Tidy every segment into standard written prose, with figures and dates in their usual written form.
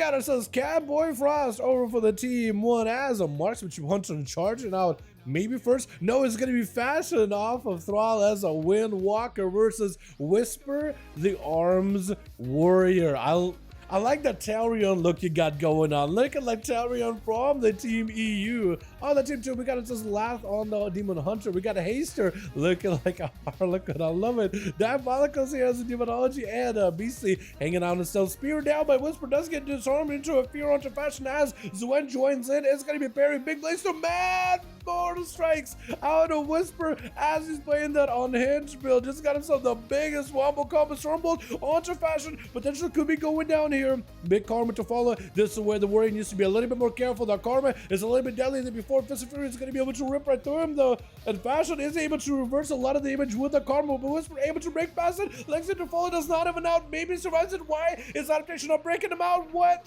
got ourselves Catboy Frost over for the team 1 as a marksmanship hunter charging out. Maybe first? No, it's going to be fastened off of Thrall as a Windwalker versus Whisper, the Arms Warrior. I like that Talion look you got going on. Looking like Talion from the Team EU. On the Team 2, we got it just Lath on the Demon Hunter. We got a Haster looking like a Harlequin. I love it. Diabolicals here as a Demonology and Beastly hanging out in stealth. Spear down by Whisper does get disarmed into a Fear Hunter fashion as Zuen joins in. It's going to be Barry. Big Blaze to Mad Mortal Strikes out of Whisper as he's playing that unhinged build. Just got himself the biggest wombo combo Stormbolt onto fashion. Potentially could be going down here. Big Karma to follow. This is where the warrior needs to be a little bit more careful. That Karma is a little bit deadly than before. Fist of Fury is going to be able to rip right through him though. And Fashion is able to reverse a lot of the damage with the Karma. But Whisper able to break past it. Lexington to follow does not have an out. Maybe survives it. Why is adaptation not breaking him out? What?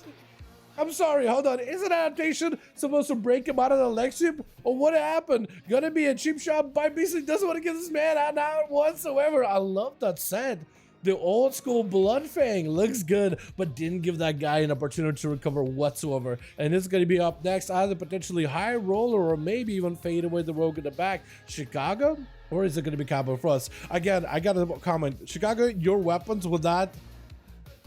I'm sorry, hold on. Is an adaptation supposed to break him out of the Lexip? Or what happened? Gonna be a cheap shot by Beastly. Doesn't want to give this man an out whatsoever. I love that set. The old school Bloodfang looks good, but didn't give that guy an opportunity to recover whatsoever. And it's going to be up next, either potentially High Roller or maybe even fade away the Rogue in the back. Chicago? Or is it going to be Cowboy Frost? Again, I got to comment. Chicago, your weapons with that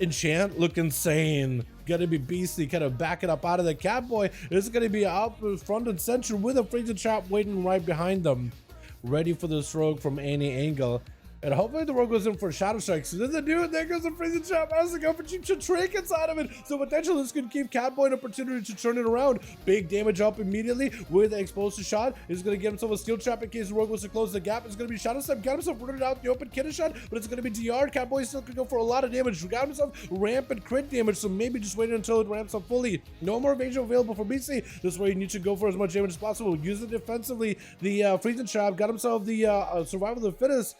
enchant look insane. Gonna be Beastly, kind of back it up out of the Catboy. It's going to be out front and center with a freezing trap waiting right behind them. Ready for this Rogue from any angle. And hopefully the Rogue goes in for Shadow Strike. So does it do it? There goes the freezing trap. Has to go for cheap trinkets out of it. So potentially this could give Catboy an opportunity to turn it around. Big damage up immediately with the explosive shot. He's going to get himself a steel trap in case the Rogue wants to close the gap. It's going to be Shadow Step. Got himself rooted out the open kidder shot, but it's going to be DR. Catboy still could go for a lot of damage. Got himself rampant crit damage, so maybe just wait until it ramps up fully. No more evasion available for BC. This is where you need to go for as much damage as possible. Use it defensively. The freezing trap. Got himself the survival of the fittest.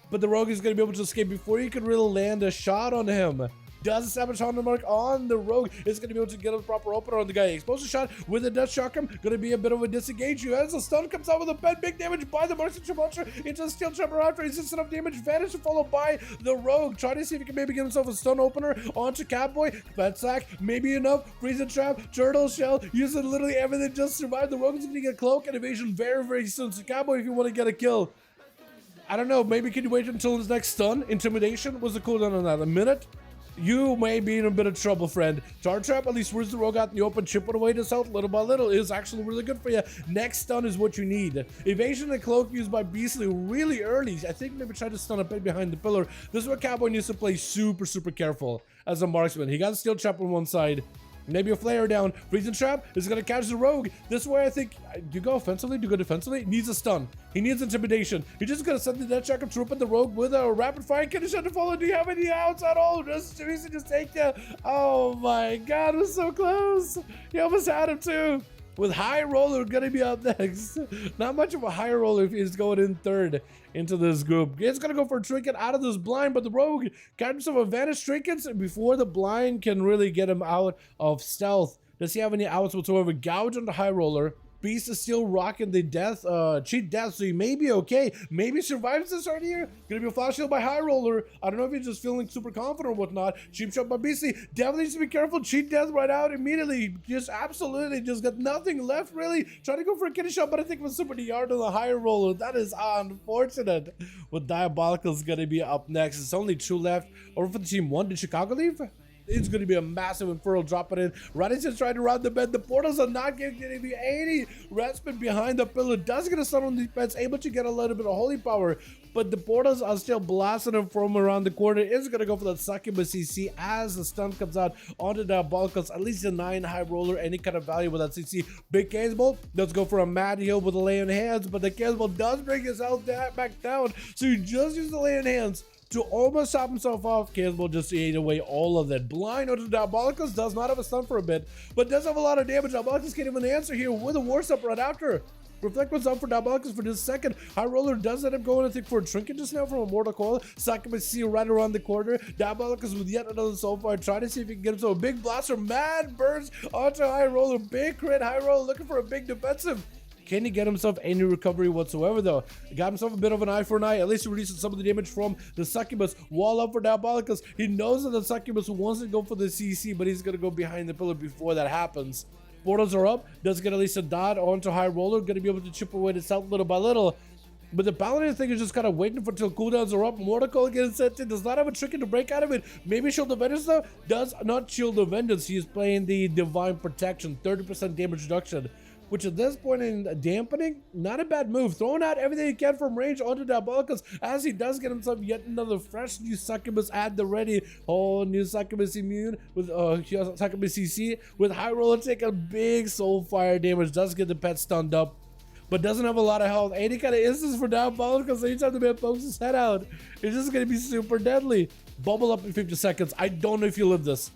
But the Rogue is going to be able to escape before you can really land a shot on him. Does a Savage Hunter mark on the Rogue. Is going to be able to get a proper opener on the guy. Explosive shot with a Death Shotgun. Going to be a bit of a disengage. As the stun comes out with a bed. Big damage by the Marksmanship Hunter into a Steel Trapper after resist enough damage. Vanish to follow by the Rogue. Try to see if he can maybe get himself a stun opener onto Catboy. Fed Sack. Maybe enough. Freezing Trap. Turtle Shell. Using literally everything just survive. The Rogue is going to get Cloak and Evasion very, very soon. So Catboy, if you want to get a kill, I don't know, maybe can you wait until his next stun? Intimidation was the cooldown on that. A minute? You may be in a bit of trouble, friend. Tar Trap, at least where's the Rogue out in the open, chipping away this out little by little is actually really good for you. Next stun is what you need. Evasion and Cloak used by Beastly really early. I think maybe try to stun a bit behind the pillar. This is where Cowboy needs to play super, super careful as a marksman. He got a Steel Trap on one side. Maybe a flare down. Freezing Trap is going to catch the Rogue. This way, I think, do you go offensively? Do you go defensively? He needs a stun. He needs intimidation. He's just going to send the Death Shotgun to open the Rogue with a rapid fire condition to follow. Do you have any outs at all? Just take you. Oh my God, it was so close. He almost had him too. With High Roller gonna be up next. Not much of a High Roller if he's going in third into this group. He's gonna go for a trinket out of this blind, but the Rogue got himself a Vanish Trinkets before the blind can really get him out of stealth. Does he have any outs whatsoever? Gouge on the High Roller. Beast is still rocking the cheat death, so he may be okay. Maybe survives this right here. Gonna be a flash heal by High Roller. I don't know if he's just feeling super confident or whatnot. Cheap shot by Beastly. Definitely needs to be careful. Cheat death right out immediately. Just absolutely just got nothing left really. Trying to go for a kitty shot, but I think it was super DR to the High Roller. That is unfortunate. With Diabolical's gonna be up next. It's only 2 left. Over for the team 1. Did Chicago leave? It's going to be a massive Infernal dropping in. Raditz is trying to round the bed. The portals are not getting the 80. Respite behind the pillar. Does get a stun on defense. Able to get a little bit of holy power. But the portals are still blasting him from around the corner. Is going to go for that Succubus CC as the stun comes out onto the Diabolicals. At least a 9 High Roller. Any kind of value with that CC. Big Chaos Bolt. Let's go for a Mad Heal with a Lay on Hands. But the Chaos Bolt does bring his health back down. So you just use the Lay on Hands to almost top himself off. Chaos Bolt just ate away all of it. Blind onto Diabolicals. Does not have a stun for a bit, but does have a lot of damage. Diabolicals can't even answer here with a War Step right after. Reflect was up for Diabolicals for just a second. High Roller does end up going, I think, for a trinket just now from a Mortal Coil. Succubus see right around the corner. Diabolicals with yet another Soulfire. Try to see if he can get himself a big blaster. Mad burst onto High Roller. Big crit. High Roller looking for a big defensive. Can he get himself any recovery whatsoever though? Got himself a bit of an eye for an eye. At least he releases some of the damage from the Succubus. Wall up for Diabolicus. He knows that the Succubus wants to go for the CC, but he's gonna go behind the pillar before that happens. Portals are up. Does get at least a dot onto High Roller. Gonna be able to chip away this out little by little. But the Paladin thing is just kind of waiting for till cooldowns are up. Mortical gets sent in. Does not have a trick to break out of it. Maybe Shield of Vengeance though. Does not Shield of Vengeance. He is playing the Divine Protection. 30% damage reduction. Which at this point in dampening, not a bad move. Throwing out everything he can from range onto Diabolicus as he does get himself yet another fresh new Succubus at the ready. Oh, new Succubus immune with Succubus CC with High Roller taking big Soulfire damage. Does get the pet stunned up, but doesn't have a lot of health. Any kind of instance for Diabolicus anytime the man pokes his head out, it's just going to be super deadly. Bubble up in 50 seconds. I don't know if you live this.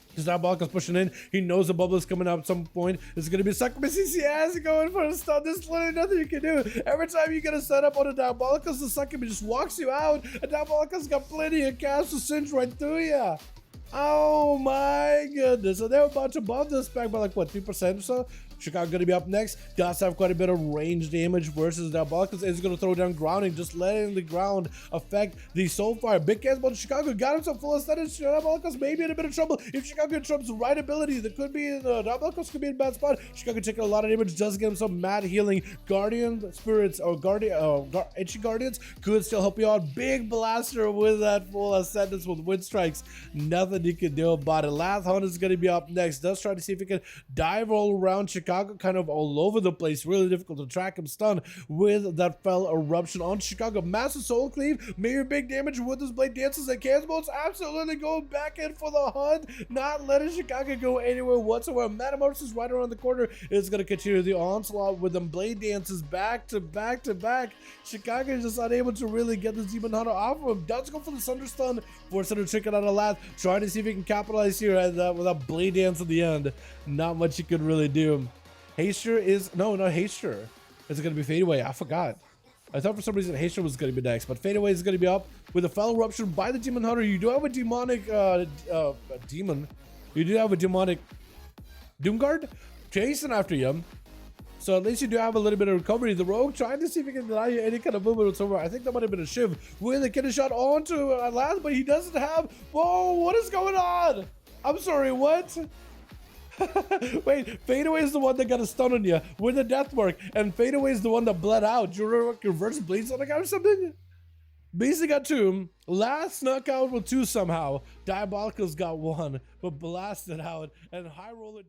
Because Diabolicus pushing in. He knows the bubble is coming out at some point. It's going to be Succubus CC as going for a stun. There's literally nothing you can do. Every time you get a setup on a Diabolicus, the Succubus just walks you out. And Diabolicus got plenty of cast to cinch right through you. Oh my goodness. So they're about to buff this back by like what, 3% or so? Chicago gonna be up next. Does have quite a bit of range damage versus Diabolicus. Is gonna throw down grounding, just letting the ground affect the Soulfire. Big cast about Chicago. Got himself full of status. Diabolicus may be in a bit of trouble. If Chicago trumps the right ability, that could be Diabolicus could be in a bad spot. Chicago taking a lot of damage. Does get him some mad healing. Guardian spirits or Itchy Guardians could still help you out. Big blaster with that full ascendance with wind strikes. Nothing you can do about it. Last Hunt is gonna be up next. Does try to see if he can dive all around Chicago. Kind of all over the place, really difficult to track him. Stun with that fell eruption on Chicago. Massive soul cleave, maybe big damage with his blade dances and cannons. Absolutely going back in for the hunt, not letting Chicago go anywhere whatsoever. Metamorphosis is right around the corner. It's going to continue the onslaught with them blade dances back to back to back. Chicago is just unable to really get the Demon Hunter off of him. Does go for the Thunder Stun, forcing him to trick it out of last, trying to see if he can capitalize here with that blade dance at the end. Not much he could really do. Haster is, no, not Haster. Is it going to be Fade Away? I forgot. I thought for some reason Haster was going to be next, but Fade Away is going to be up with a Fell Eruption by the Demon Hunter. You do have a demonic demon. You do have a demonic Doomguard chasing after you. So at least you do have a little bit of recovery. The Rogue trying to see if he can deny you any kind of movement whatsoever. I think that might have been a Shiv with a kidney shot onto last, but he doesn't have. Whoa, what is going on? I'm sorry, what? Wait, Fade Away is the one that got a stun on you with the death mark, and Fade Away is the one that bled out. Do you remember reverse bleeds on the guy or something? Beastie got 2. Last snuck out with 2 somehow. Diabolicus got 1, but blasted out, and High Roller